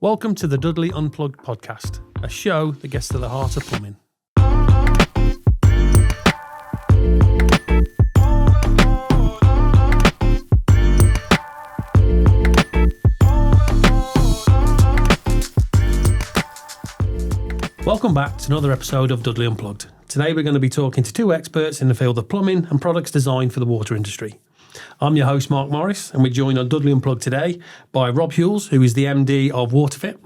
Welcome to the Dudley Unplugged podcast, a show that gets to the heart of plumbing. Welcome back to another episode of Dudley Unplugged. Today we're going to be talking to two experts in the field of plumbing and products designed for the water industry. I'm your host, Mark Morris, and we're joined on Dudley Unplugged today by Rob Ewels, who is the MD of WaterFit,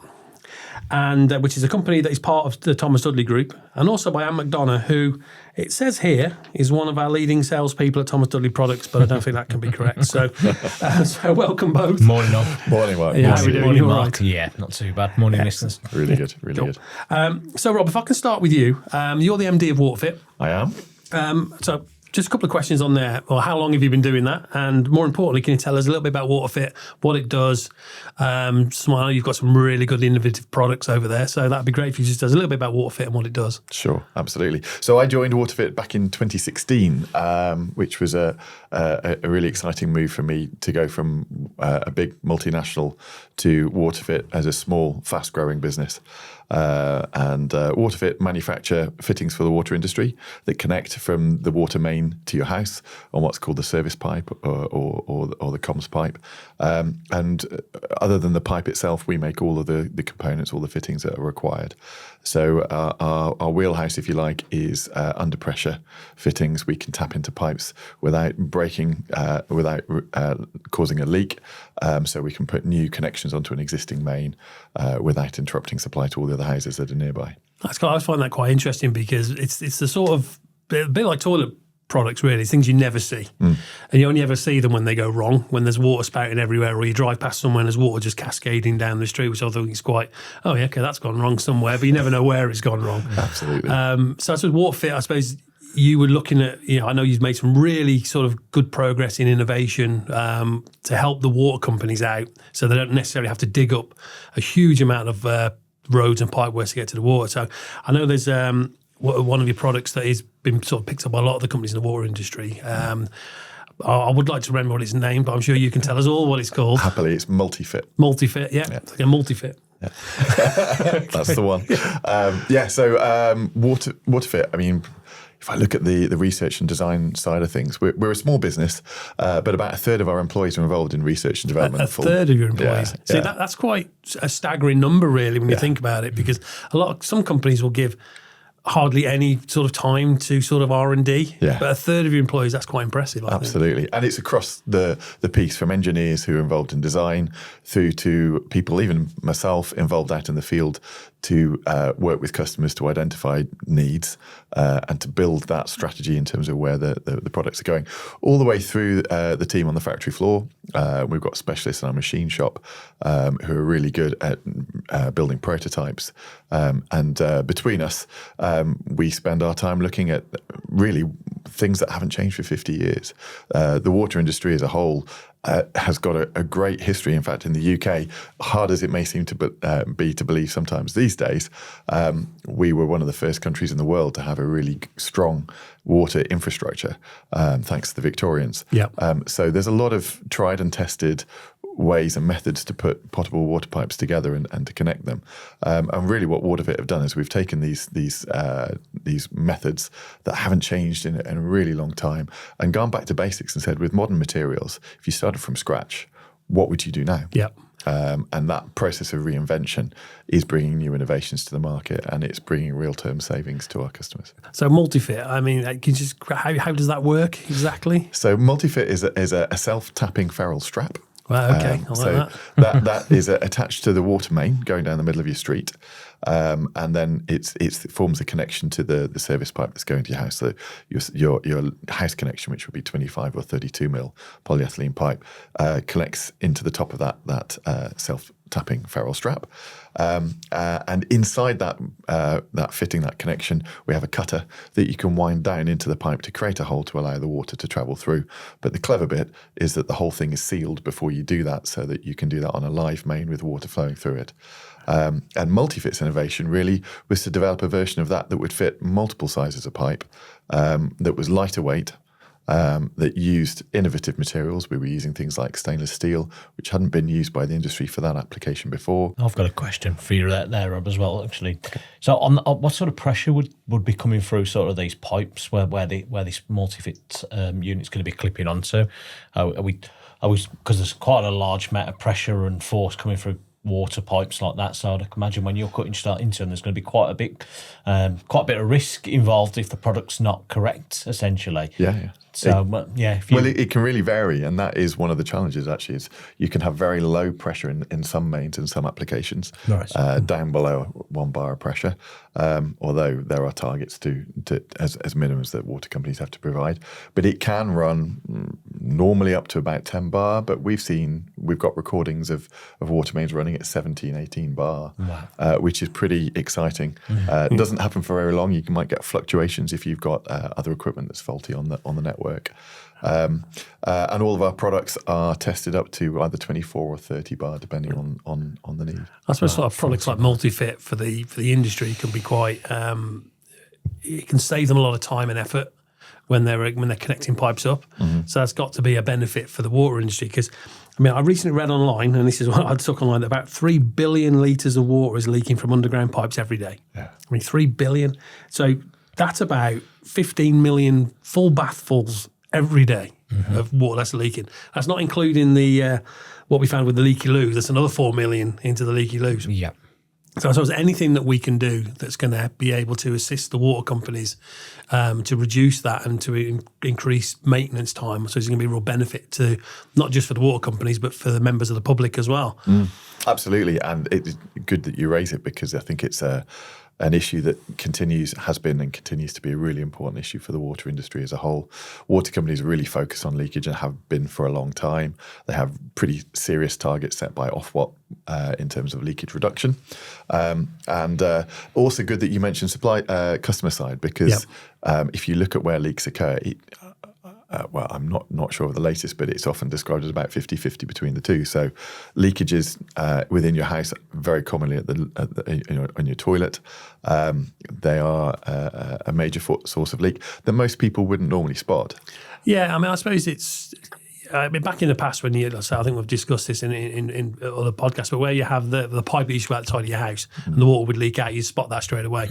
and which is a company that is part of the Thomas Dudley Group, and also by Ant McDonagh, who it says here is one of our leading salespeople at Thomas Dudley Products, but I don't think that can be correct. So welcome both. Morning, all. Morning, Mark. Yeah, how are we doing? Morning, You all Mark. right? Yeah, not too bad. Morning, listeners. Really good, really Cool. good. So Rob, if I can start with you, you're the MD of WaterFit. I am. So just a couple of questions on there. Well, how long have you been doing that? And more importantly, can you tell us a little bit about WaterFit, what it does? I know you've got some really good innovative products over there, so that'd be great if you just tell us a little bit about WaterFit and what it does. Sure, absolutely. So I joined WaterFit back in 2016, which was a really exciting move for me to go from a big multinational to WaterFit as a small, fast-growing business. And WaterFit manufacture fittings for the water industry that connect from the water main to your house on what's called the service pipe or the comms pipe. And other than the pipe itself, we make all of the components, all the fittings that are required. So our wheelhouse, if you like, is under pressure fittings. We can tap into pipes without breaking, without causing a leak. So we can put new connections onto an existing main without interrupting supply to all the other houses that are nearby. I always find that quite interesting because it's the sort of a bit like toilet products, really. It's things you never see. And you only ever see them when they go wrong, when there's water spouting everywhere, or you drive past somewhere and there's water just cascading down the street, which I think is quite, oh yeah, okay, that's gone wrong somewhere, but you never know where it's gone wrong. Absolutely. So as with WaterFit, I suppose you were looking at, I know you've made some really sort of good progress in innovation to help the water companies out so they don't necessarily have to dig up a huge amount of roads and pipeworks to get to the water. So I know there's one of your products that has been sort of picked up by a lot of the companies in the water industry. I would like to remember what it's named, but I'm sure you can tell us all what it's called. Happily, it's MultiFit. MultiFit, yeah. It's like a MultiFit. Yeah. That's the one. So WaterFit, I mean, if I look at the research and design side of things, we're a small business, but about a third of our employees are involved in research and development. A third of your employees. Yeah, See, yeah. that's quite a staggering number, really, when you think about it, because some companies will give hardly any sort of time to sort of R&D, but a third of your employees, that's quite impressive, I think. Absolutely. And it's across the piece, from engineers who are involved in design through to people, even myself, involved out in the field to work with customers to identify needs and to build that strategy in terms of where the products are going. All the way through the team on the factory floor. We've got specialists in our machine shop who are really good at building prototypes. And between us, we spend our time looking at really things that haven't changed for 50 years. The water industry as a whole has got a great history. In fact, in the UK, hard as it may seem to be to believe sometimes these days, we were one of the first countries in the world to have a really strong water infrastructure, thanks to the Victorians. So there's a lot of tried and tested ways and methods to put potable water pipes together and to connect them. And really what WaterFit have done is we've taken these methods that haven't changed in a really long time and gone back to basics and said, with modern materials, if you started from scratch, what would you do now? And that process of reinvention is bringing new innovations to the market, and it's bringing real-term savings to our customers. So MultiFit, I mean, can you just how does that work exactly? So MultiFit is a self-tapping ferrule strap. Well, okay, I like that is attached to the water main going down the middle of your street, and then it forms a connection to the service pipe that's going to your house. So your house connection, which would be 25 or 32 mil polyethylene pipe, connects into the top of that self-tapping ferrule strap, and inside that fitting, that connection, we have a cutter that you can wind down into the pipe to create a hole to allow the water to travel through. But the clever bit is that the whole thing is sealed before you do that, so that you can do that on a live main with water flowing through it. And MultiFit's innovation really was to develop a version of that would fit multiple sizes of pipe, that was lighter weight, that used innovative materials. We were using things like stainless steel, which hadn't been used by the industry for that application before. I've got a question for you there, Rob, as well, actually. So on what sort of pressure would be coming through sort of these pipes where this multi-fit unit's going to be clipping onto? Are we because there's quite a large amount of pressure and force coming through water pipes like that, so I'd imagine when you're cutting straight into them, there's going to be quite a bit of risk involved if the product's not correct, essentially. Yeah. So it can really vary, and that is one of the challenges. Actually, is you can have very low pressure in some mains and some applications, down below 1 bar of pressure. Although there are targets to as minimums that water companies have to provide, but it can run normally up to about 10 bar. But we've got recordings of water mains running at 17, 18 bar, which is pretty exciting. It doesn't happen for very long. You might get fluctuations if you've got other equipment that's faulty on the network. And all of our products are tested up to either 24 or 30 bar, depending on the need. I suppose sort of products like MultiFit for the industry can be quite. It can save them a lot of time and effort when they're connecting pipes up. So that's got to be a benefit for the water industry, because I recently read online, and this is what I took online, that about 3 billion litres of water is leaking from underground pipes every day. Yeah. 3 billion. So that's about 15 million full bathfuls every day of water that's leaking. That's not including the what we found with the leaky loos. That's another 4 million into the leaky loos. Yeah. So I suppose anything that we can do that's going to be able to assist the water companies to reduce that and to increase maintenance time, so it's going to be a real benefit to not just for the water companies but for the members of the public as well. Absolutely, and it's good that you raise it, because I think it's an issue that has been and continues to be a really important issue for the water industry as a whole. Water companies really focus on leakage and have been for a long time. They have pretty serious targets set by Ofwat in terms of leakage reduction. And also good that you mentioned customer side, because if you look at where leaks occur, I'm not sure of the latest, but it's often described as about 50-50 between the two. So leakages within your house, very commonly on your toilet, they are a major source of leak that most people wouldn't normally spot. Yeah, I suppose it's. Back in the past, when I think we've discussed this in other podcasts, but where you have the pipe that used to go outside of your house and the water would leak out, you spot that straight away.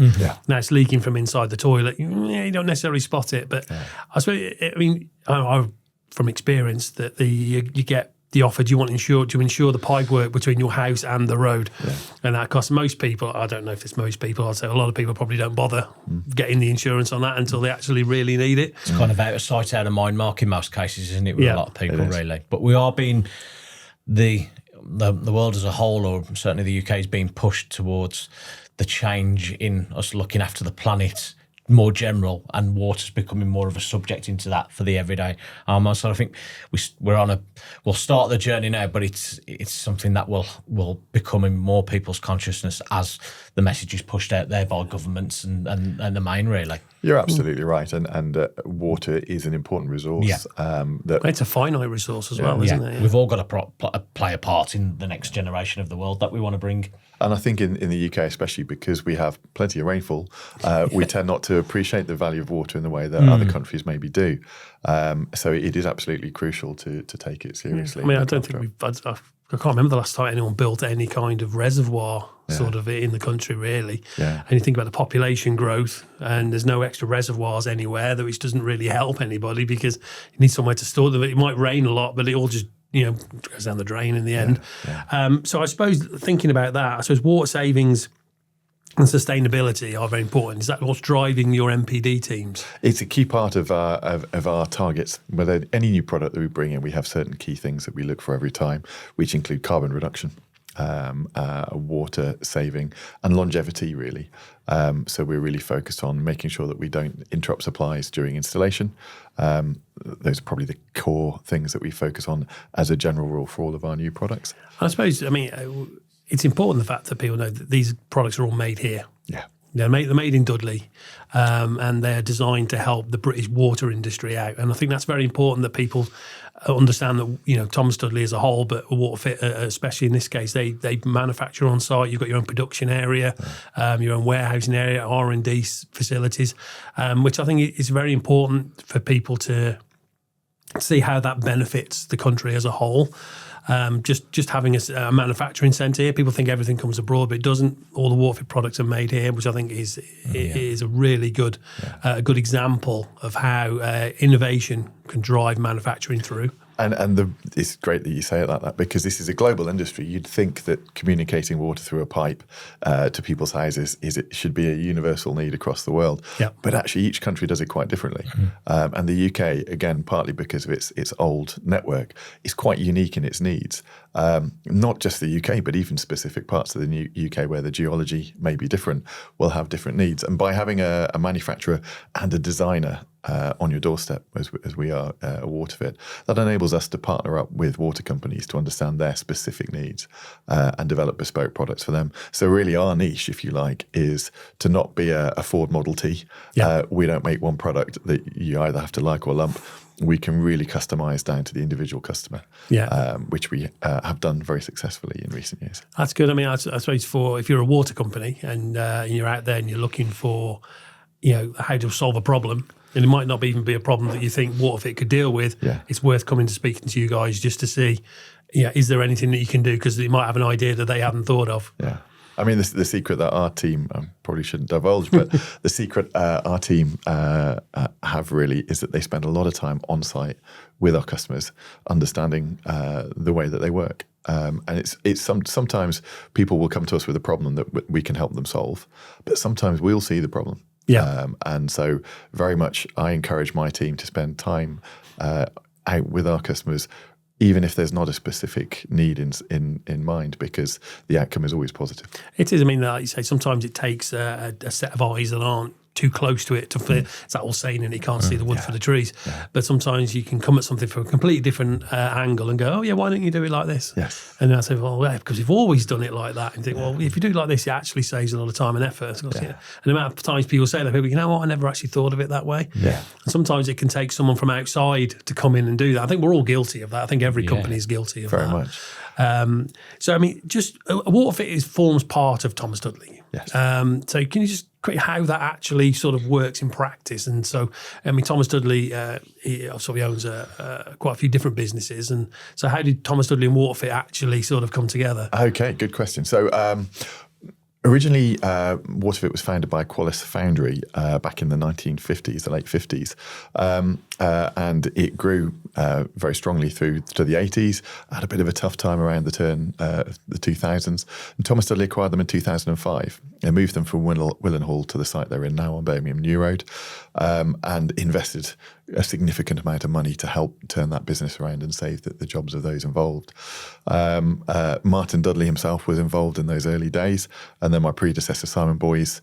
Now it's leaking from inside the toilet. You don't necessarily spot it, but I suppose, I from experience, that you get the offer, do you want to insure the pipe work between your house and the road? And that costs most people, I don't know if it's most people, I'd say a lot of people probably don't bother getting the insurance on that until they actually really need it. It's kind of out of sight, out of mind mark in most cases, isn't it, with a lot of people, really? But we are being, the world as a whole, or certainly the UK, is being pushed towards the change in us looking after the planet more general, and water's becoming more of a subject into that for the everyday. So I think we'll start the journey now, but it's something that will become in more people's consciousness as the message is pushed out there by governments and the main, really. You're absolutely right, and water is an important resource. It's a finite resource as well, isn't it? We've all got to play a part in the next generation of the world that we want to bring. And I think in the UK, especially because we have plenty of rainfall, we tend not to appreciate the value of water in the way that other countries maybe do. So it is absolutely crucial to take it seriously. I don't think I can't remember the last time anyone built any kind of reservoir sort of in the country, really. And you think about the population growth, and there's no extra reservoirs anywhere, which doesn't really help anybody, because you need somewhere to store them. It might rain a lot, but it all just goes down the drain in the end. So I suppose, thinking about that, water savings and sustainability are very important. Is that what's driving your MPD teams? It's a key part of our targets. Whether any new product that we bring in, we have certain key things that we look for every time, which include carbon reduction, water saving, and longevity, really. So we're really focused on making sure that we don't interrupt supplies during installation. Those are probably the core things that we focus on as a general rule for all of our new products. I suppose, it's important, the fact that people know that these products are all made here. They're made in Dudley, and they're designed to help the British water industry out. And I think that's very important, that people understand that, Thomas Dudley as a whole, but WaterFit, especially in this case, they manufacture on site. You've got your own production area, your own warehousing area, R&D facilities, which I think is very important for people to see how that benefits the country as a whole. Just having a manufacturing centre here, people think everything comes abroad, but it doesn't. All the WaterFit products are made here, which I think is a really good good example of how innovation can drive manufacturing through. And it's great that you say it like that, because this is a global industry. You'd think that communicating water through a pipe to people's houses it should be a universal need across the world. Yeah. But actually, each country does it quite differently. And the UK, again, partly because of its old network, is quite unique in its needs. Not just the UK, but even specific parts of the UK where the geology may be different will have different needs. And by having a manufacturer and a designer on your doorstep, as we are at WaterFit, that enables us to partner up with water companies to understand their specific needs and develop bespoke products for them. So really our niche, if you like, is to not be a Ford Model T. We don't make one product that you either have to like or lump. We can really customise down to the individual customer, which we have done very successfully in recent years. That's good. I mean, I suppose if you're a water company and you're out there and you're looking for, how to solve a problem, and it might not even be a problem that you think WaterFit could deal with. Yeah. It's worth coming to speaking to you guys just to see, is there anything that you can do? Because you might have an idea that they haven't thought of. Yeah. I mean, the secret that our team, I probably shouldn't divulge, but the secret our team have really is that they spend a lot of time on site with our customers, understanding the way that they work. And it's sometimes people will come to us with a problem that we can help them solve, but sometimes we'll see the problem. Yeah. And so very much I encourage my team to spend time out with our customers, even if there's not a specific need in mind, because the outcome is always positive. It is. I mean, like you say, sometimes it takes a set of eyes that aren't too close to it to fit. It's that old saying, and you can't see the wood for the trees. Yeah. But sometimes you can come at something from a completely different angle and go, oh yeah, why don't you do it like this? Yes. And then I say, well, yeah, because we've always done it like that. And think, well, if you do it like this, it actually saves a lot of time and effort. And the amount of times people say that, people, you know what, I never actually thought of it that way. Yeah. And sometimes it can take someone from outside to come in and do that. I think we're all guilty of that. I think every company is guilty of that. Very much. So, I mean, just WaterFit forms part of Thomas Dudley. Yes. So can you just create how that actually sort of works in practice? And so, I mean, Thomas Dudley, he owns quite a few different businesses. And so how did Thomas Dudley and WaterFit actually sort of come together? Okay, good question. So originally, WaterFit was founded by Qualis Foundry back in the 1950s, the late 50s. And it grew very strongly through to the 80s, had a bit of a tough time around the turn of the 2000s. And Thomas Dudley acquired them in 2005 and moved them from Willenhall to the site they're in now on Birmingham New Road, and invested a significant amount of money to help turn that business around and save the jobs of those involved. Martin Dudley himself was involved in those early days, and then my predecessor, Simon Boyes,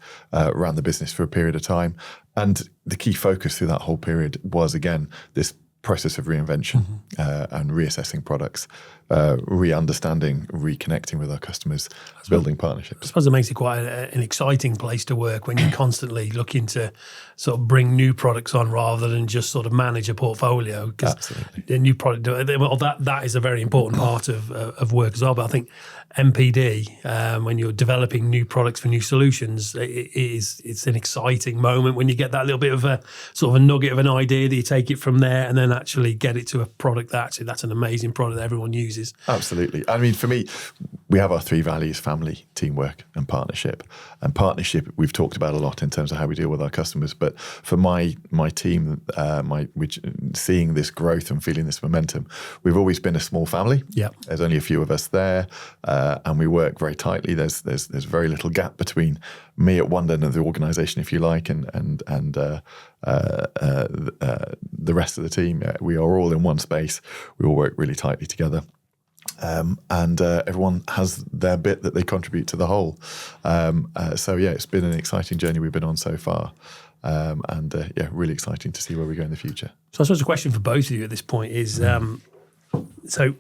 ran the business for a period of time. And the key focus through that whole period was, again, this process of reinvention and reassessing products, re-understanding, reconnecting with our customers, building partnerships. I suppose it makes it quite an exciting place to work when you're constantly looking to sort of bring new products on rather than just sort of manage a portfolio. Absolutely. A new product, well, that is a very important part of work as well. But I think MPD, when you're developing new products for new solutions, it's an exciting moment when you get that little bit of a sort of a nugget of an idea that you take it from there and then actually get it to a product that actually that's an amazing product that everyone uses. Absolutely. I mean, for me, we have our three values: family, teamwork, and partnership. And partnership we've talked about a lot in terms of how we deal with our customers. But for my team, seeing this growth and feeling this momentum, we've always been a small family. Yeah. There's only a few of us there, and we work very tightly. There's very little gap between me at one end of the organisation, if you like, and the rest of the team. We are all in one space. We all work really tightly together. And everyone has their bit that they contribute to the whole. So yeah, it's been an exciting journey we've been on so far. And really exciting to see where we go in the future. So I suppose the question for both of you at this point is, so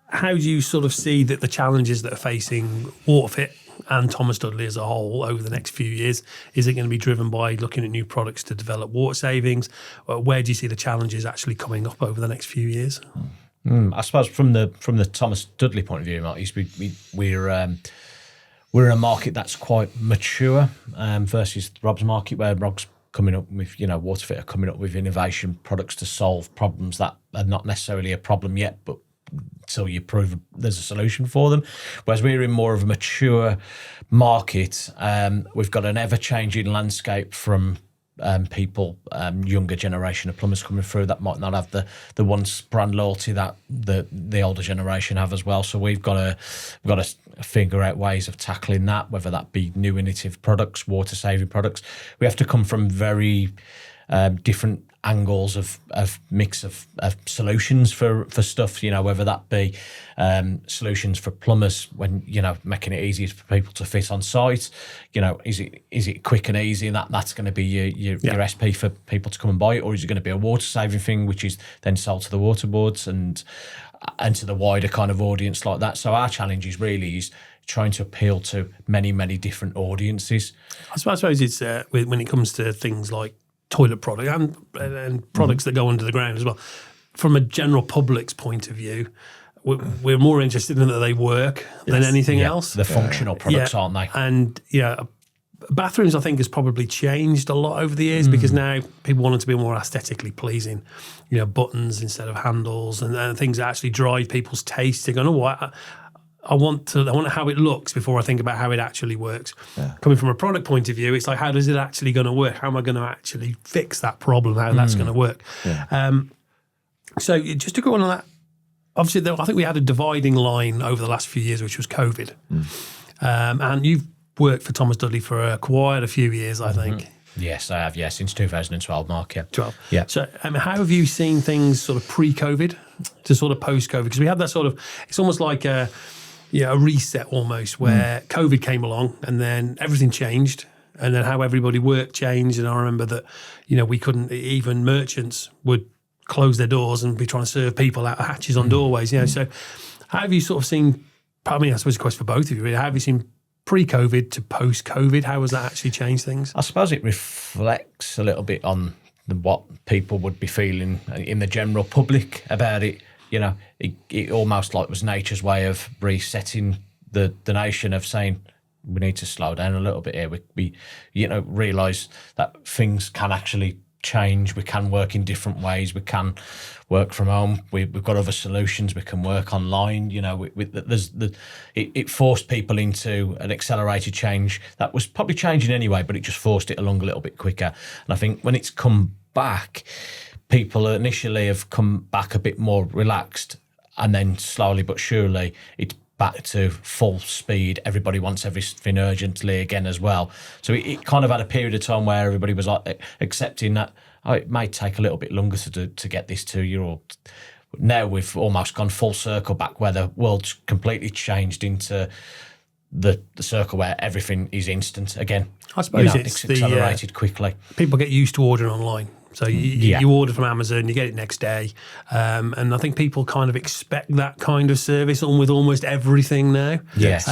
how do you sort of see that the challenges that are facing WaterFit and Thomas Dudley as a whole over the next few years? Is it going to be driven by looking at new products to develop water savings? Or where do you see the challenges actually coming up over the next few years? I suppose from the Thomas Dudley point of view, Mark, we're in a market that's quite mature versus Rob's market, where Rob's coming up with, WaterFit are coming up with innovation products to solve problems that are not necessarily a problem yet, but until you prove there's a solution for them. Whereas we're in more of a mature market. We've got an ever-changing landscape from people, younger generation of plumbers coming through that might not have the once brand loyalty that the older generation have as well. So we've got to figure out ways of tackling that, whether that be new innovative products, water saving products. We have to come from very different angles of mix of solutions for stuff, whether that be solutions for plumbers when, making it easier for people to fit on site, is it quick and easy, and that's going to be your SP for people to come and buy it, or is it going to be a water saving thing which is then sold to the water boards and to the wider kind of audience like that. So our challenge is trying to appeal to many, many different audiences. I suppose it's when it comes to things like toilet product and products that go under the ground as well. From a general public's point of view, we're more interested in that they work than anything else. They're functional products, aren't they? And bathrooms, I think, has probably changed a lot over the years because now people want it to be more aesthetically pleasing. Buttons instead of handles and things that actually drive people's taste. They go, "Oh, what? I want how it looks before I think about how it actually works." Yeah. Coming from a product point of view, it's like, how is it actually going to work? How am I going to actually fix that problem? How that's going to work? Yeah. So just to go on that, obviously, I think we had a dividing line over the last few years, which was COVID. And you've worked for Thomas Dudley for quite a few years, I think. Yes, I have. Yeah, since 2012, Mark. Yeah, 12. Yeah. So, how have you seen things sort of pre-COVID to sort of post-COVID? Because we had that sort of, it's almost like a reset almost, where COVID came along and then everything changed, and then how everybody worked changed. And I remember that, we couldn't, even merchants would close their doors and be trying to serve people out of hatches on doorways. So how have you sort of seen, I suppose it's a question for both of you, really. How have you seen pre-COVID to post-COVID? How has that actually changed things? I suppose it reflects a little bit on what people would be feeling in the general public about it. It almost like was nature's way of resetting the nation, of saying we need to slow down a little bit here. We realise that things can actually change. We can work in different ways. We can work from home. We've got other solutions. We can work online. It forced people into an accelerated change that was probably changing anyway, but it just forced it along a little bit quicker. And I think when it's come back, people initially have come back a bit more relaxed, and then slowly but surely it's back to full speed. Everybody wants everything urgently again as well. So it kind of had a period of time where everybody was like accepting that it may take a little bit longer to get this to you. Or now we've almost gone full circle back, where the world's completely changed into the circle where everything is instant again. I suppose it's accelerated quickly. People get used to ordering online. So you order from Amazon, you get it next day. And I think people kind of expect that kind of service on with almost everything now. Yes.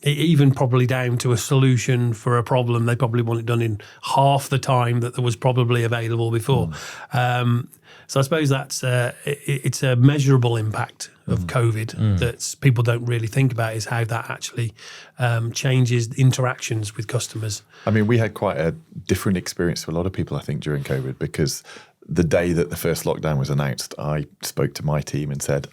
Even probably down to a solution for a problem. They probably want it done in half the time that there was probably available before. So I suppose that's it's a measurable impact of COVID that people don't really think about, is how that actually changes interactions with customers. I mean, we had quite a different experience to a lot of people, I think, during COVID, because the day that the first lockdown was announced, I spoke to my team and said,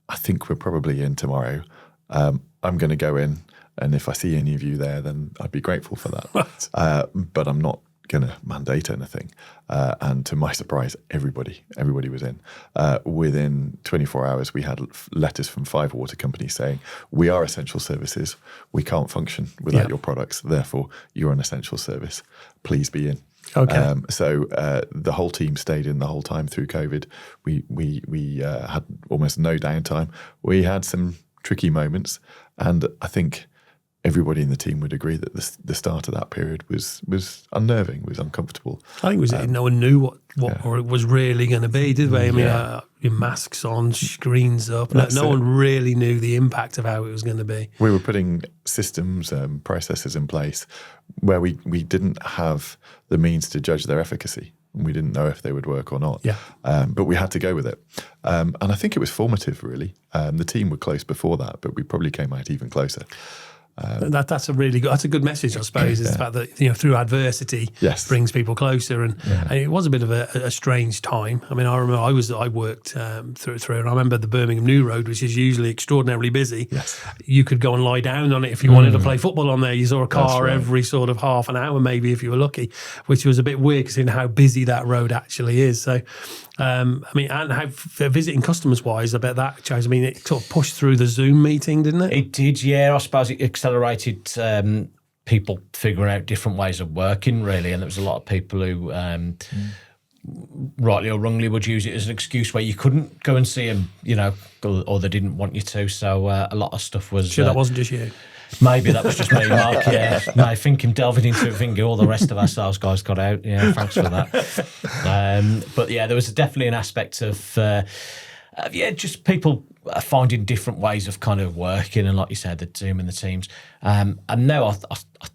I think we're probably in tomorrow. I'm going to go in, and if I see any of you there, then I'd be grateful for that. Right. But I'm not going to mandate anything. And to my surprise, everybody was in. Within 24 hours, we had letters from 5 water companies saying, we are essential services. We can't function without your products. Therefore, you're an essential service. Please be in. Okay. So the whole team stayed in the whole time through COVID. We had almost no downtime. We had some tricky moments, and I think everybody in the team would agree that the start of that period was unnerving, was uncomfortable. I think it was no one knew what or it was really going to be, did they? I mean, your masks on, screens up. No one really knew the impact of how it was going to be. We were putting systems, processes in place where we didn't have the means to judge their efficacy. We didn't know if they would work or not. Yeah. But we had to go with it. And I think it was formative, really. The team were close before that, but we probably came out even closer. That's a really good. That's a good message, I suppose. Is the fact that through adversity brings people closer, and it was a bit of a strange time. I mean, I remember I worked through, and I remember the Birmingham New Road, which is usually extraordinarily busy. Yes. You could go and lie down on it if you wanted to play football on there. You saw a car every sort of half an hour, maybe if you were lucky, which was a bit weird considering how busy that road actually is. So. I mean, and how visiting customers wise, I bet that changed. I mean, it sort of pushed through the Zoom meeting, didn't it? It did, yeah. I suppose it accelerated people figuring out different ways of working, really. And there was a lot of people who, rightly or wrongly, would use it as an excuse where you couldn't go and see them, or they didn't want you to. So a lot of stuff was. Sure, that wasn't just you. Maybe that was just me, Mark. Yeah, no, I think him delving into it, thinking all the rest of our sales guys got out. Yeah, thanks for that. But yeah, there was definitely an aspect of just people finding different ways of kind of working, and like you said, the Zoom and the Teams. And now I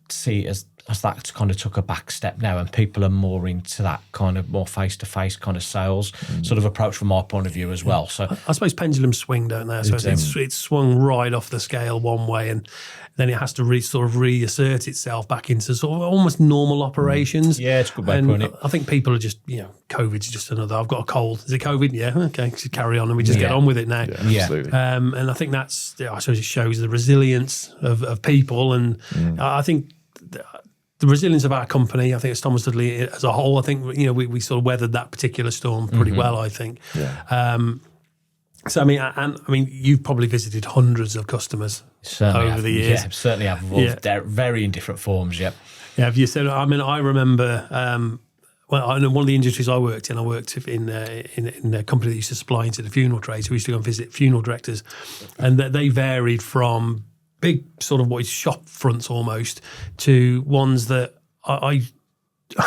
see it as that kind of took a back step now, and people are more into that kind of more face-to-face kind of sales sort of approach from my point of view as well. So I suppose pendulums swing, don't they? So it's swung right off the scale one way, and then it has to sort of reassert itself back into sort of almost normal operations. Yeah, it's a good way of putting it. I think people are just, COVID's just another, I've got a cold. Is it COVID? Yeah, okay, so carry on, and we just get on with it now. Yeah, absolutely. And I think that's, I suppose it shows the resilience of people, and I think the resilience of our company, I think it's Thomas Dudley as a whole. I think we sort of weathered that particular storm pretty well. I think. Yeah. So I mean, you've probably visited hundreds of customers over the years. Yeah, certainly have evolved. They're very in different forms. Yep. Yeah. Have you said? I mean, I remember. Well, I know one of the industries I worked in in a company that used to supply into the funeral trade. So we used to go and visit funeral directors, and they varied from big sort of what is shop fronts almost to ones that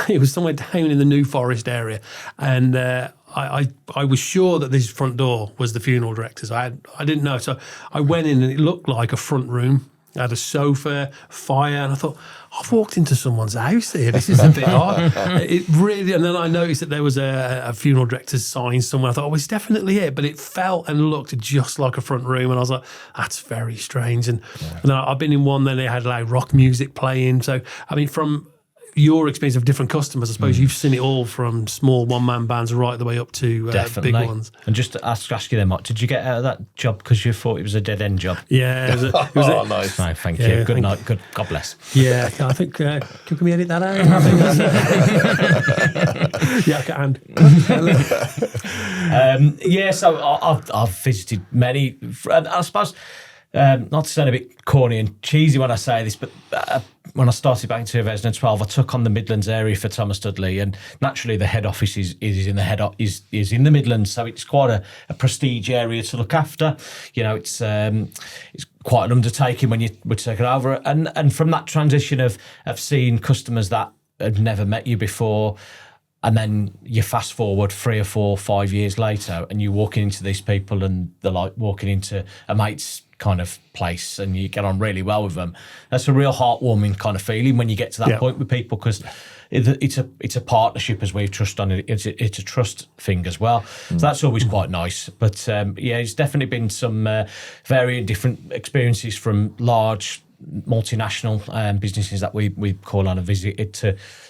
it was somewhere down in the New Forest area, and I was sure that this front door was the funeral director's. I didn't know, so I went in and it looked like a front room. It had a sofa, fire, and I thought, I've walked into someone's house here. This is a bit odd. It really, and then I noticed that there was a funeral director's sign somewhere. I thought, it's definitely it, but it felt and looked just like a front room, and I was like, that's very strange. And then I've been in one that they had like rock music playing. So I mean, from your experience of different customers, I suppose you've seen it all from small one-man bands right the way up to big ones. And just to ask you then, Mike, did you get out of that job because you thought it was a dead-end job? Yeah. It was nice. No, thank you. Good night. Good. God bless. Yeah, I think, can we edit that out? I can. So I've visited many, and I suppose, not to sound a bit corny and cheesy when I say this, but when I started back in 2012, I took on the Midlands area for Thomas Dudley, and naturally the head office is in the Midlands, so it's quite a prestige area to look after. It's quite an undertaking when you would take it over, and from that transition of seeing customers that had never met you before. And then you fast forward 3 or 4 or 5 years later, and you're walking into these people, and they're like walking into a mate's kind of place, and you get on really well with them. That's a real heartwarming kind of feeling when you get to that point with people, because it's a partnership, as we've trust on it. It's a trust thing as well. So that's always quite nice. But it's definitely been some varying different experiences from large multinational businesses that we call on a visit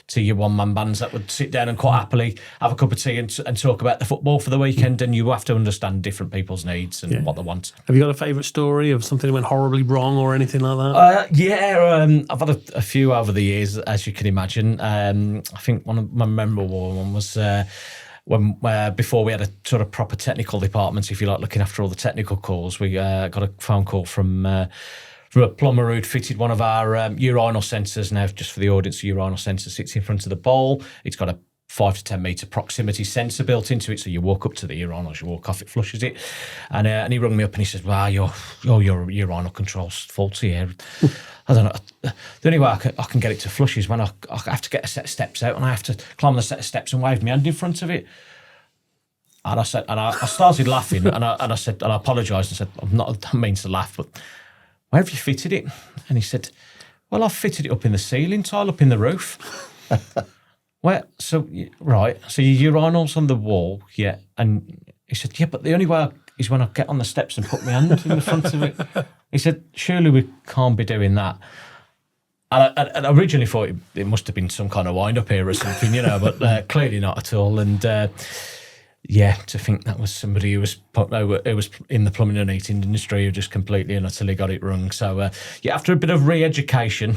to your one-man bands that would sit down and quite happily have a cup of tea and talk about the football for the weekend, and you have to understand different people's needs and what they want. Have you got a favourite story of something that went horribly wrong or anything like that? I've had a few over the years, as you can imagine. I think one of my memorable one was when before we had a sort of proper technical department, if you like, looking after all the technical calls. We got a phone call from a plumber who'd fitted one of our urinal sensors. Now, just for the audience, the urinal sensor sits in front of the bowl. It's got a 5 to 10 metre proximity sensor built into it, so you walk up to the urinal, as you walk off, it flushes it. And he rung me up and he says, "Well, your urinal control's faulty here." I don't know. The only way I can get it to flush is when I have to get a set of steps out, and I have to climb the set of steps and wave my hand in front of it. And I said, and I started laughing, and I said, and I apologised and said, I don't mean to laugh, but where have you fitted it? And he said, "Well, I've fitted it up in the ceiling tile, up in the roof." Where? So, right. So your urinal's on the wall, yeah. And he said, "Yeah, but the only way is when I get on the steps and put my hand in the front of it. He said, surely we can't be doing that. And I originally thought it must have been some kind of wind-up here or something, but clearly not at all. And to think that was somebody who was in the plumbing and heating industry who just completely and utterly got it wrong. So, after a bit of re-education,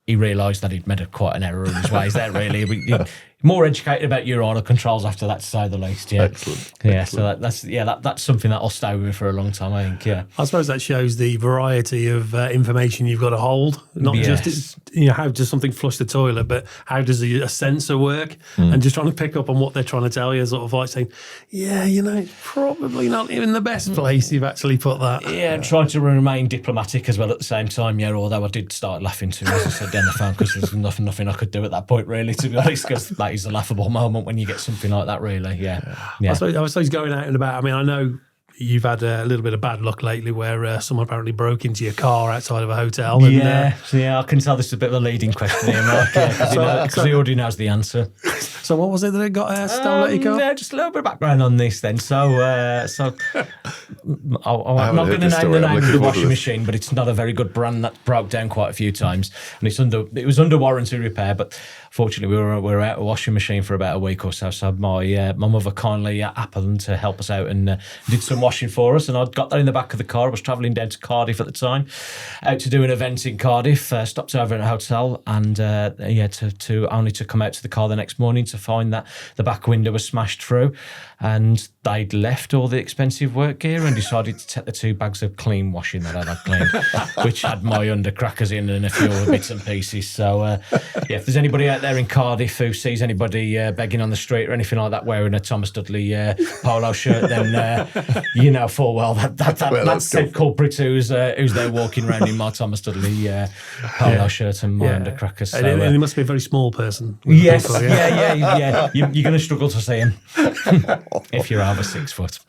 he realised that he'd made quite an error in his ways there, really. More educated about urinal controls after that, to say the least. Yeah, Excellent. Yeah, so that's something that'll stay with me for a long time, I think. Yeah, I suppose that shows the variety of information you've got to hold. Not just how does something flush the toilet, but how does a sensor work? And just trying to pick up on what they're trying to tell you, sort of like saying, it's probably not in the best place you've actually put that. Yeah, and trying to remain diplomatic as well at the same time. Yeah, although I did start laughing to him as I said down the phone, because there's nothing I could do at that point, really, to be honest, because that is a laughable moment when you get something like that, really. Yeah. I suppose going out and about, I mean, I know you've had a little bit of bad luck lately where someone apparently broke into your car outside of a hotel. And, I can tell this is a bit of a leading question here, Mark, because he already knows the answer. So what was it that got stolen at your car? Yeah, just a little bit of background on this then. So I'm not going to name the name of the washing machine, but it's not a very good brand that broke down quite a few times. And it was under warranty repair, but fortunately we were out of washing machine for about a week or so. So my mother kindly happened to help us out and did some washing for us. And I'd got that in the back of the car. I was travelling down to Cardiff at the time, out to do an event in Cardiff, stopped over at a hotel and to come out to the car the next morning to find that the back window was smashed through and they'd left all the expensive work gear and decided to take the 2 bags of clean washing that I'd had cleaned, which had my undercrackers in and a few other bits and pieces. So, if there's anybody out there in Cardiff who sees anybody begging on the street or anything like that wearing a Thomas Dudley polo shirt, then you know full well that's said culprit who's there walking around in my Thomas Dudley polo shirt and my undercrackers. So, and he must be a very small person. Yes, people, you're going to struggle to see him if you're over 6 foot.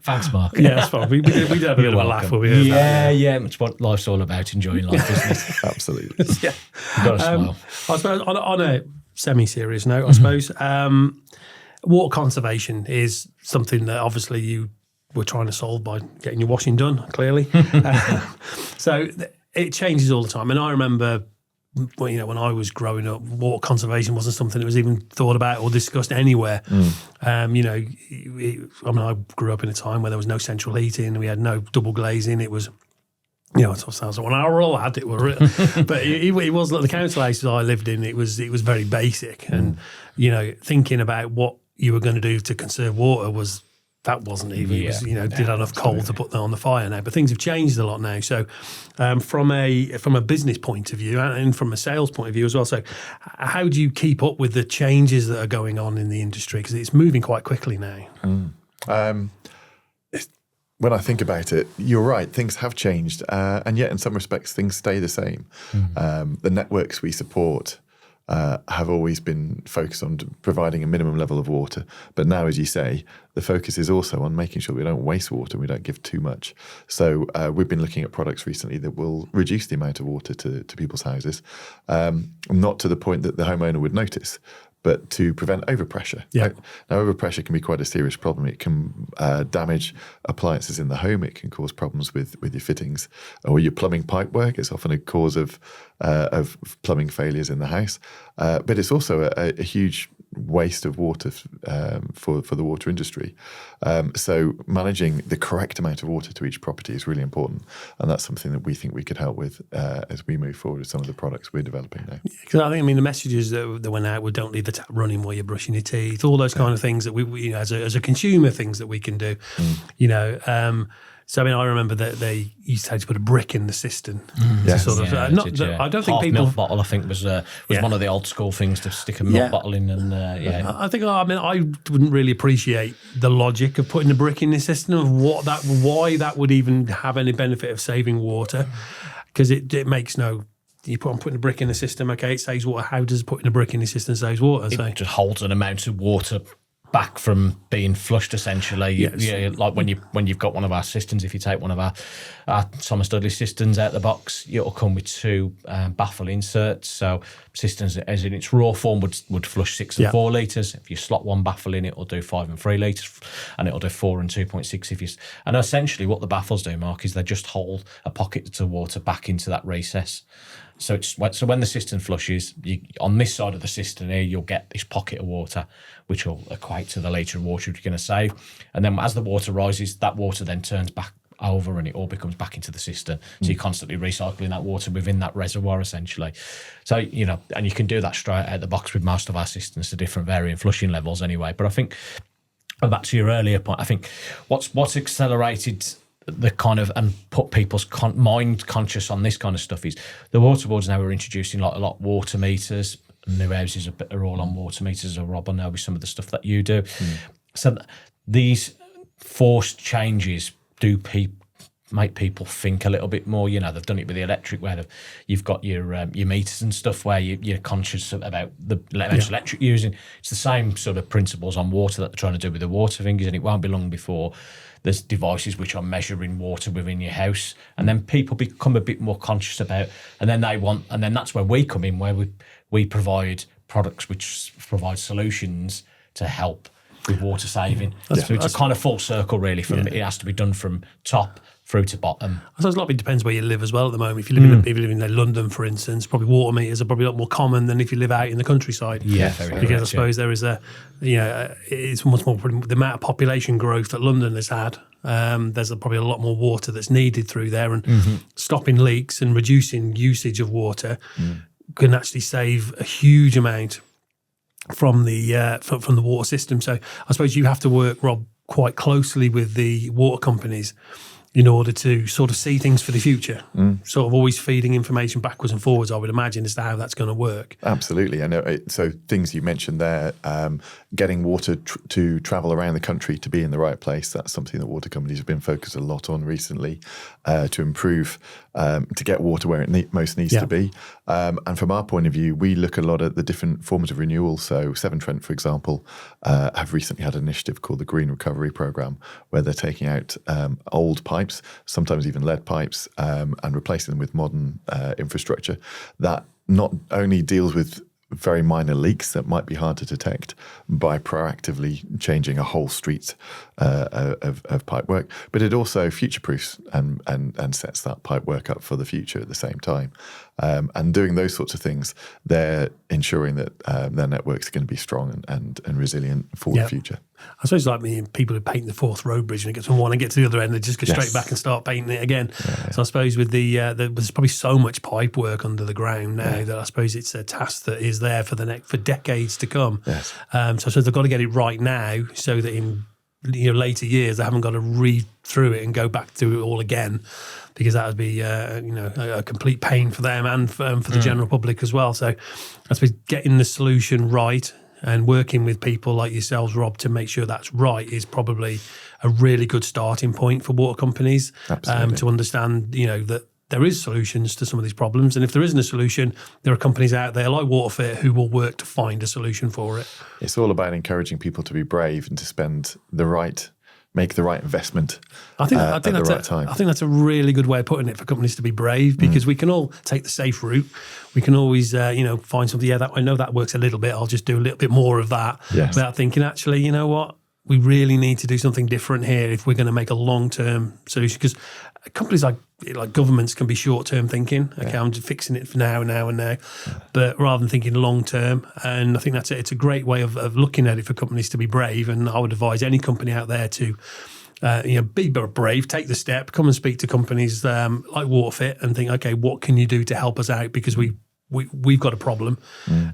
Thanks, Mark. Yeah, that's fine. We did have a bit of a laugh when we heard that. Yeah, it's what life's all about, enjoying life, isn't it? Absolutely. Yeah. You've got to smile. I suppose on a semi-serious note, I suppose, water conservation is something that obviously you were trying to solve by getting your washing done, clearly. So it changes all the time. And I remember, when I was growing up, water conservation wasn't something that was even thought about or discussed anywhere. I grew up in a time where there was no central heating, we had no double glazing. It was, it sounds like when I was a lad, it was real. But it was like the council houses I lived in. It was very basic, and thinking about what you were going to do to conserve water wasn't even. It was, did enough coal to put that on the fire now. But things have changed a lot now. So, from a business point of view and from a sales point of view as well. So, how do you keep up with the changes that are going on in the industry? Because it's moving quite quickly now. When I think about it, you're right, things have changed. And yet, in some respects, things stay the same. The networks we support have always been focused on providing a minimum level of water. But now, as you say, the focus is also on making sure we don't waste water, we don't give too much. So we've been looking at products recently that will reduce the amount of water to people's houses, not to the point that the homeowner would notice, but to prevent overpressure. Yeah. Now, overpressure can be quite a serious problem. It can damage appliances in the home. It can cause problems with your fittings or your plumbing pipe work. It's often a cause of plumbing failures in the house. But it's also a huge waste of water for the water industry. So managing the correct amount of water to each property is really important. And that's something that we think we could help with as we move forward with some of the products we're developing now. Because I think, the messages that went out were don't leave the tap running while you're brushing your teeth, all those kind of things that we as a consumer, things that we can do, So I remember that they used to put a brick in the cistern. Yes. I don't think people. Milk bottle, I think, was one of the old school things to stick a milk bottle in, and I think I wouldn't really appreciate the logic of putting a brick in the cistern of why that would even have any benefit of saving water, because it makes no. You putting a brick in the system, okay, it saves water. How does putting a brick in the system save water? It just holds an amount of water back from being flushed, essentially. Yes. Yeah, like when you've got one of our cisterns, if you take one of our Thomas Dudley cisterns out the box, it'll come with 2 baffle inserts. So cisterns, as in its raw form, would flush 6 and 4 litres. If you slot one baffle in, it'll do 5 and 3 litres, and it'll do 4 and 2.6 if you. And essentially, what the baffles do, Mark, is they just hold a pocket of water back into that recess. So when the cistern flushes, on this side of the cistern here, you'll get this pocket of water, which will equate to the litre of water you're going to save. And then as the water rises, that water then turns back over and it all becomes back into the cistern. So you're constantly recycling that water within that reservoir, essentially. So, and you can do that straight out the box with most of our cisterns to different varying flushing levels anyway. But I think, back to your earlier point, I think what's accelerated the kind of and put people's mind conscious on this kind of stuff is the water boards now are introducing like a lot of water meters. New houses are all on water meters, or Rob, I know with some of the stuff that you do. So these forced changes do make people think a little bit more. They've done it with the electric, where you've got your meters and stuff where you're conscious about the electric using. It's the same sort of principles on water that they're trying to do with the water fingers, and it won't be long before there's devices which are measuring water within your house, and then people become a bit more conscious about, and then that's where we come in, where we provide products which provide solutions to help with water saving. So it's a kind of full circle, really. It has to be done from top through to bottom. I suppose a lot of it depends where you live as well at the moment. If you live in London, for instance, probably water meters are probably a lot more common than if you live out in the countryside. Yeah, very because correct, I suppose there is it's much more the amount of population growth that London has had. There's probably a lot more water that's needed through there, and stopping leaks and reducing usage of water can actually save a huge amount from the water system. So I suppose you have to work, Rob, quite closely with the water companies in order to sort of see things for the future, sort of always feeding information backwards and forwards, I would imagine, as to how that's going to work. Absolutely. I know. So things you mentioned there, getting water to travel around the country to be in the right place, that's something that water companies have been focused a lot on recently, to improve, to get water where it most needs to be. And from our point of view, we look a lot at the different forms of renewal. So Severn Trent, for example, have recently had an initiative called the Green Recovery Programme, where they're taking out old pipes, sometimes even lead pipes, and replacing them with modern infrastructure that not only deals with very minor leaks that might be hard to detect by proactively changing a whole street of pipe work, but it also future-proofs and sets that pipe work up for the future at the same time. And doing those sorts of things, they're ensuring that their networks are going to be strong and resilient for the future. I suppose like me, people who paint the Forth Road Bridge and it gets from one and get to the other end, they just go straight back and start painting it again. So I suppose with there's probably so much pipe work under the ground now that I suppose it's a task that is there for decades to come. So I suppose they've got to get it right now, so that in later years they haven't got to read through it and go back to it all again, because that would be a complete pain for them and for the general public as well. So I suppose getting the solution right and working with people like yourselves, Rob, to make sure that's right is probably a really good starting point for water companies to understand, that there is solutions to some of these problems. And if there isn't a solution, there are companies out there like WaterFit who will work to find a solution for it. It's all about encouraging people to be brave and to make the right investment at the right time. I think that's a really good way of putting it, for companies to be brave, because we can all take the safe route. We can always, find something, I know that works a little bit, I'll just do a little bit more of that, without thinking, actually, you know what, we really need to do something different here if we're going to make a long-term solution. Because companies like governments can be short-term thinking. Okay, I'm just fixing it for now. But rather than thinking long-term, and I think it's a great way of looking at it for companies to be brave. And I would advise any company out there to be brave, take the step, come and speak to companies like WaterFit and think, okay, what can you do to help us out? Because we've got a problem.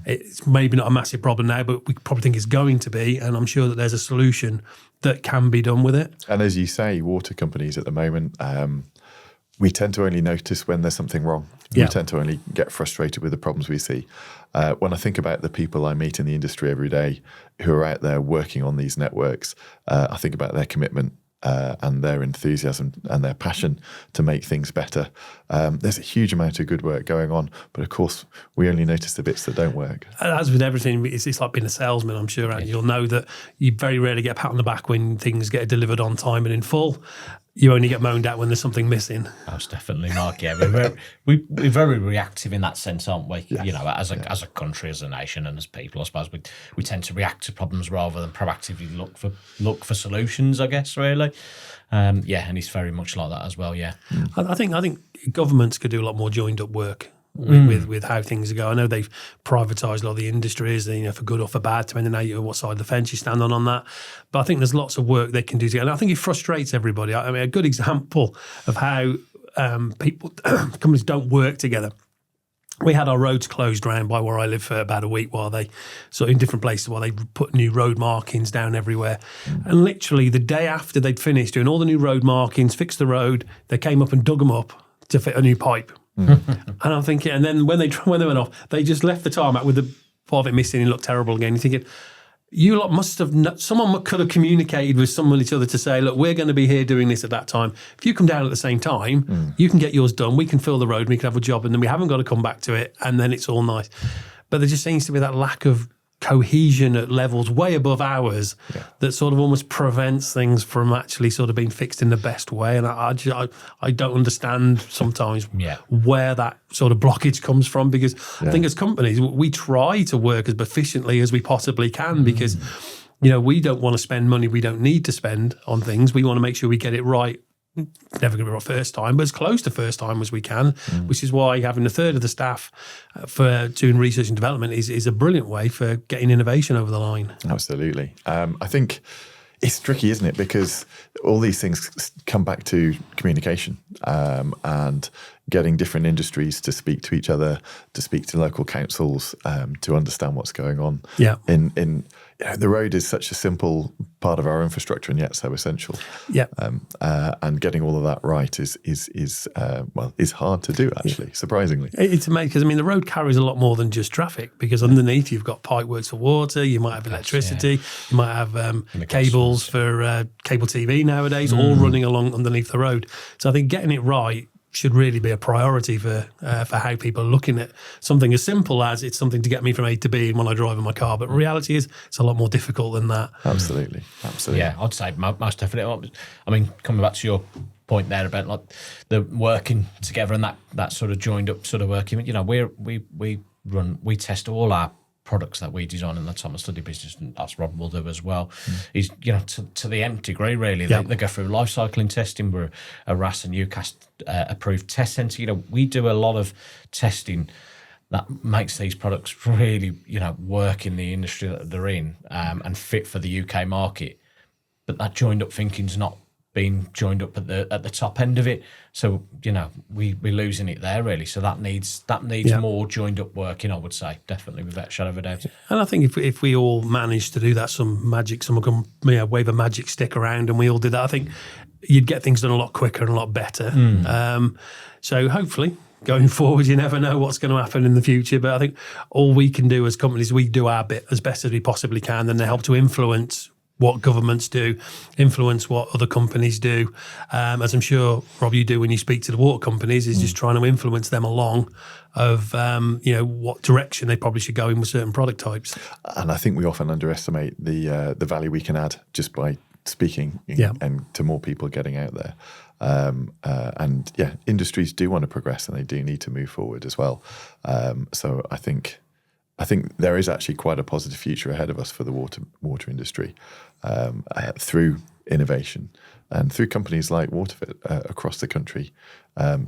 It's maybe not a massive problem now, but we probably think it's going to be, and I'm sure that there's a solution that can be done with it. And as you say, water companies at the moment, we tend to only notice when there's something wrong. We tend to only get frustrated with the problems we see. When I think about the people I meet in the industry every day who are out there working on these networks, I think about their commitment and their enthusiasm and their passion to make things better. There's a huge amount of good work going on, but of course, we only notice the bits that don't work. As with everything, it's like being a salesman, I'm sure, and you'll know that you very rarely get a pat on the back when things get delivered on time and in full. You only get moaned at when there's something missing. Most definitely, Mark. Yeah, we're very reactive in that sense, aren't we? Yes. You know, as a country, as a nation, and as people, I suppose we tend to react to problems rather than proactively look for solutions. I guess really, and it's very much like that as well. Yeah, I think governments could do a lot more joined up work with how things go. I know they've privatised a lot of the industries, for good or for bad, depending on what side of the fence you stand on that. But I think there's lots of work they can do together. And I think it frustrates everybody. I mean, a good example of how companies don't work together. We had our roads closed round by where I live for about a week in different places while they put new road markings down everywhere. And literally the day after they'd finished doing all the new road markings, fixed the road, they came up and dug them up to fit a new pipe. And I'm thinking, and then when they went off, they just left the tarmac with the part of it missing and looked terrible again. You're thinking, you lot must have, someone could have communicated with someone each other to say, look, we're going to be here doing this at that time. If you come down at the same time, you can get yours done. We can fill the road, we can have a job, and then we haven't got to come back to it, and then it's all nice. But there just seems to be that lack of cohesion at levels way above ours that sort of almost prevents things from actually sort of being fixed in the best way. And I don't understand sometimes where that sort of blockage comes from, because I think as companies, we try to work as efficiently as we possibly can because, we don't want to spend money we don't need to spend on things. We want to make sure we get it right. Never going to be right first time, but as close to first time as we can, which is why having a third of the staff for doing research and development is a brilliant way for getting innovation over the line. Absolutely. I think it's tricky, isn't it? Because all these things come back to communication and getting different industries to speak to each other, to speak to local councils, to understand what's going on. Yeah. The road is such a simple part of our infrastructure and yet so essential. Yeah. And getting all of that right is hard to do, actually, surprisingly. It's amazing because, the road carries a lot more than just traffic, because underneath you've got pipeworks for water, you might have electricity, you might have cables for cable TV nowadays, all running along underneath the road. So I think getting it right should really be a priority for how people are looking at something as simple as it's something to get me from A to B when I drive in my car. But the reality is it's a lot more difficult than that. Absolutely. Yeah, I'd say most definitely. Coming back to your point there about like the working together and that sort of joined up sort of working. We test all our products that we design in the Thomas Dudley business, and that's Rob will do as well, is to the nth degree really. They go through life cycling testing. We're a RAS and UCAS approved test centre. We do a lot of testing that makes these products really work in the industry that they're in and fit for the UK market. But that joined up thinking's not been joined up at the top end of it, so we're losing it there really. So that needs more joined up working, I would say, definitely, without a shadow of a doubt. And I think if we all manage to do that, someone can wave a magic stick around, and we all did that, I think you'd get things done a lot quicker and a lot better. So hopefully, going forward, you never know what's going to happen in the future. But I think all we can do as companies, we do our bit as best as we possibly can, and they help to influence what governments do, influence what other companies do, as I'm sure, Rob, you do when you speak to the water companies, is just trying to influence them along of, what direction they probably should go in with certain product types. And I think we often underestimate the value we can add just by speaking and to more people getting out there. Industries do want to progress and they do need to move forward as well. So I think there is actually quite a positive future ahead of us for the water industry through innovation and through companies like WaterFit across the country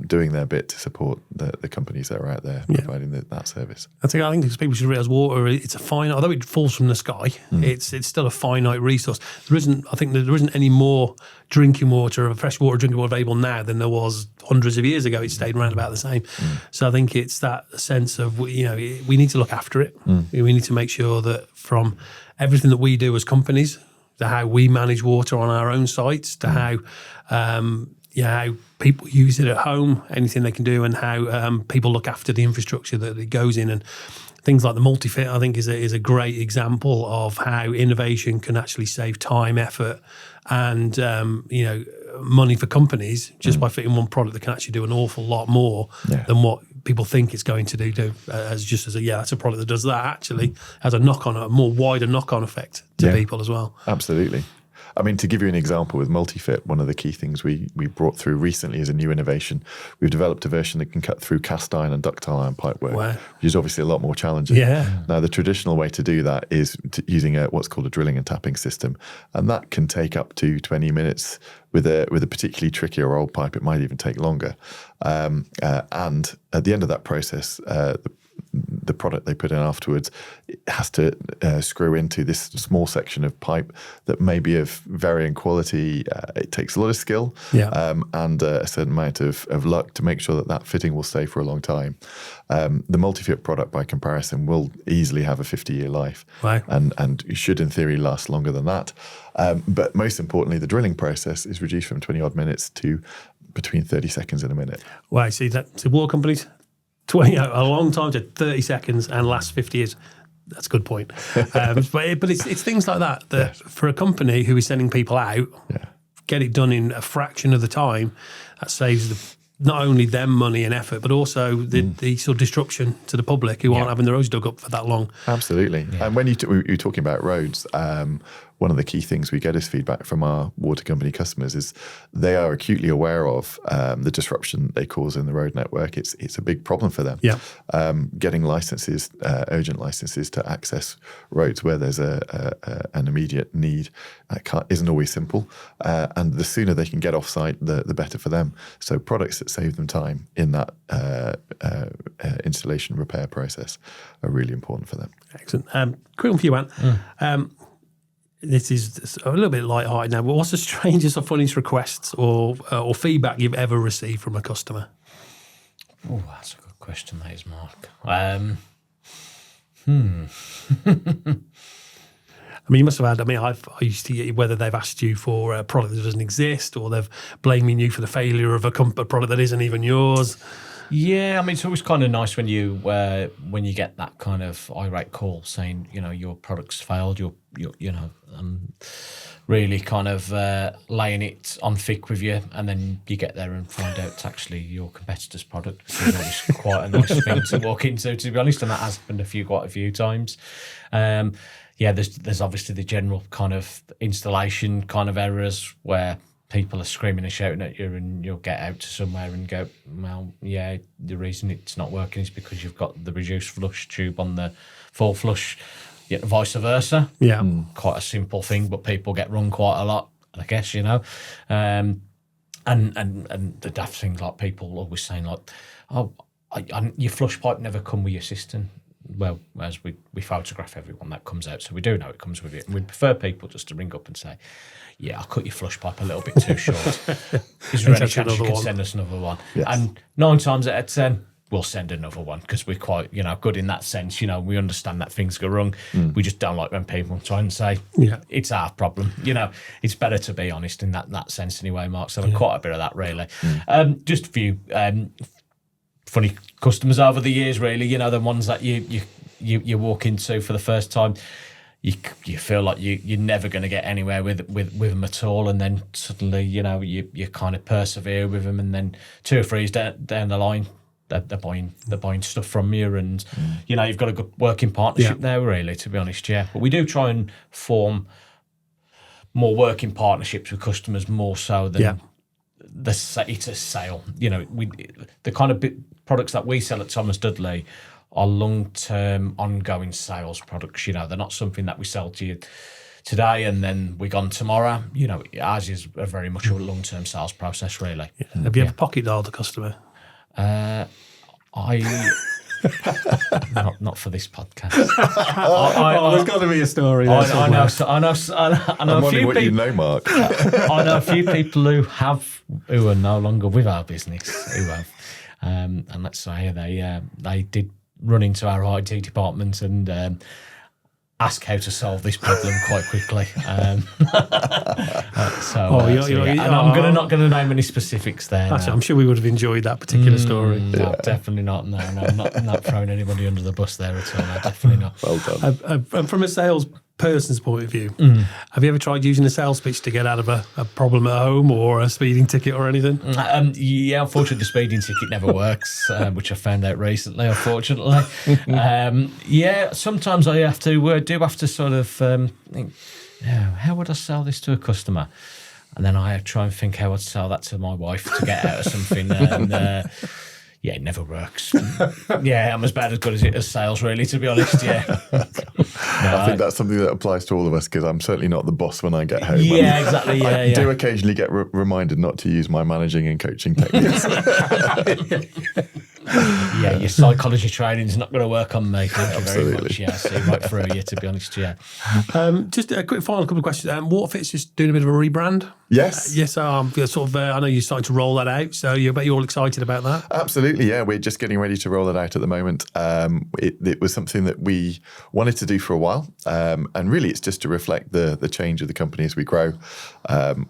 doing their bit to support the companies that are out there providing that service. I think people should realise water, it's a finite, although it falls from the sky, it's still a finite resource. There isn't any more drinking water, or fresh water drinking water available now than there was hundreds of years ago. It stayed around about the same. So I think it's that sense of, we need to look after it. We need to make sure that from everything that we do as companies, to how we manage water on our own sites, to how people use it at home, anything they can do, and how people look after the infrastructure that it goes in. And things like the MultiFit, I think, is a great example of how innovation can actually save time, effort, and money for companies just by fitting one product that can actually do an awful lot more than what people think it's going to do. That's a product that does that. Actually, has a more wider knock-on effect to people as well. Absolutely. I mean, to give you an example with MultiFit, one of the key things we brought through recently as a new innovation, we've developed a version that can cut through cast iron and ductile iron pipework, which is obviously a lot more challenging. Yeah. Now, the traditional way to do that is using what's called a drilling and tapping system, and that can take up to 20 minutes. With a particularly tricky or old pipe, it might even take longer. And at the end of that process, the product they put in afterwards has to screw into this small section of pipe that may be of varying quality. It takes a lot of skill and a certain amount of luck to make sure that fitting will stay for a long time. The MultiFit product, by comparison, will easily have a 50-year life and should, in theory, last longer than that. But most importantly, the drilling process is reduced from 20-odd minutes to between 30 seconds and a minute. Wow, see that? So water companies, 20, a long time to 30 seconds and last 50 years. That's a good point. But it's things like that for a company who is sending people out, get it done in a fraction of the time, that saves not only them money and effort, but also the sort of disruption to the public who aren't having their roads dug up for that long. Absolutely. Yeah. And when you're talking about roads, one of the key things we get as feedback from our water company customers is they are acutely aware of the disruption they cause in the road network. It's a big problem for them. Yeah. Getting licenses, urgent licenses to access roads where there's an immediate need isn't always simple. And the sooner they can get off site, the better for them. So products that save them time in that installation repair process are really important for them. Excellent. Quick one for you, Ant. This is a little bit light-hearted now, but what's the strangest or funniest requests or feedback you've ever received from a customer? Oh, that's a good question, that is, Mark. I mean, you must have had, I used to get whether they've asked you for a product that doesn't exist or they're blaming you for the failure of a product that isn't even yours. Yeah, I mean, it's always kind of nice when you get that kind of irate call saying, your product's failed, you're really kind of laying it on thick with you, and then you get there and find out it's actually your competitor's product. It's always quite a nice thing to walk into, to be honest, and that has happened quite a few times. There's obviously the general kind of installation kind of errors where people are screaming and shouting at you, and you'll get out to somewhere and go, well, yeah, the reason it's not working is because you've got the reduced flush tube on the full flush, vice versa. Yeah. Quite a simple thing, but people get wrong quite a lot, I guess, And the daft things like people always saying like, your flush pipe never come with your cistern. Well, as we photograph everyone that comes out, so we do know it comes with it. And we'd prefer people just to ring up and say, yeah, I cut your flush pipe a little bit too short. Is there any chance you can send us another one? Yes. And 9 times out of 10, we'll send another one because we're quite, good in that sense. We understand that things go wrong. We just don't like when people try and say, it's our problem. It's better to be honest in that sense anyway, Mark. So quite a bit of that, really. Just a few funny customers over the years, really. The ones that you walk into for the first time. You feel like you're never going to get anywhere with them at all, and then suddenly you kind of persevere with them, and then 2 or 3 down the line they're buying stuff from you, and you've got a good working partnership there, really, to be honest. Yeah, but we do try and form more working partnerships with customers more so than it's a sale. The kind of products that we sell at Thomas Dudley are long-term, ongoing sales products. They're not something that we sell to you today and then we're gone tomorrow. Ours is a very much a long-term sales process, really. Yeah. Have you ever pocket dialed a customer? Not for this podcast. There's got to be a story. I know I'm a few what people. You know, Mark. I know a few people who are no longer with our business who have, and let's say they did run into our IT department and ask how to solve this problem quite quickly. And I'm not going to name any specifics there. Actually, I'm sure we would have enjoyed that particular story. No, definitely not. No, I'm not throwing anybody under the bus there at all. No, definitely not. Well done. And from a sales person's point of view, have you ever tried using a sales pitch to get out of a problem at home or a speeding ticket or anything? Yeah, unfortunately, the speeding ticket never works, which I found out recently, unfortunately. Yeah, sometimes I do have to sort of think, how would I sell this to a customer? And then I try and think how I'd sell that to my wife to get out of something. And yeah, it never works. Yeah, I'm as good as sales, really, to be honest. Yeah. I think that's something that applies to all of us because I'm certainly not the boss when I get home. Yeah, exactly. Yeah, I do occasionally get reminded not to use my managing and coaching techniques. Yeah, your psychology training is not going to work on me. Thank you very much. Yeah, I see right through you, to be honest. Yeah. Just a quick final couple of questions. WaterFit's just doing a bit of a rebrand. Yes. Yes. I know you're starting to roll that out, so I bet you're all excited about that. Absolutely. Yeah, we're just getting ready to roll it out at the moment. It was something that we wanted to do for a while, and really, it's just to reflect the change of the company as we grow.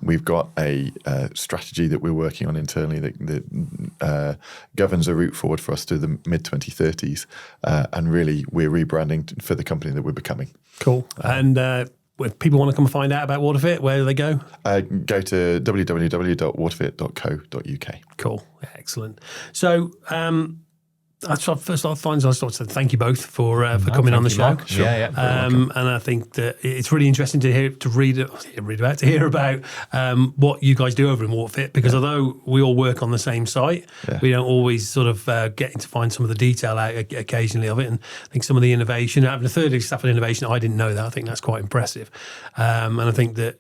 We've got a strategy that we're working on internally that governs a route forward for us to the mid-2030s, and really we're rebranding for the company that we're becoming. Cool. And if people want to come and find out about WaterFit, where do they go? Go to www.waterfit.co.uk. Cool. Excellent. So first off, I just want to thank you both for coming on the show. Sure. Yeah. And I think that it's really interesting to hear about what you guys do over in WaterFit, because although we all work on the same site, we don't always sort of get to find some of the detail out occasionally of it. And I think some of the innovation, having a third staff of innovation, I didn't know that. I think that's quite impressive. And I think that,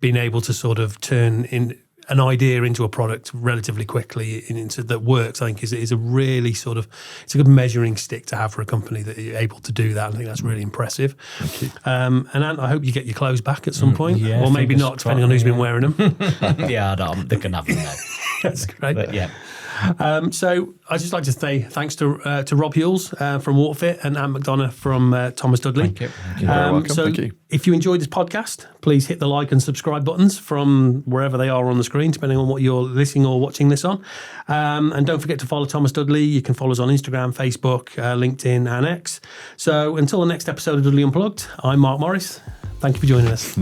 being able to sort of turn in an idea into a product relatively quickly into that works, I think is a really it's a good measuring stick to have for a company that you're able to do that. I think that's really impressive. Thank you. And Ant, I hope you get your clothes back at some point, yeah, or maybe not, depending on who's been wearing them. Yeah, they can have them now. That's great. But yeah. So I'd just like to say thanks to Rob Ewels from WaterFit and Ant McDonagh from Thomas Dudley. Thank you. You're very welcome. So Thank you. if you enjoyed this podcast, please hit the like and subscribe buttons from wherever they are on the screen, depending on what you're listening or watching this on. And don't forget to follow Thomas Dudley. You can follow us on Instagram, Facebook, LinkedIn and X. So until the next episode of Dudley Unplugged, I'm Mark Morris. Thank you for joining us.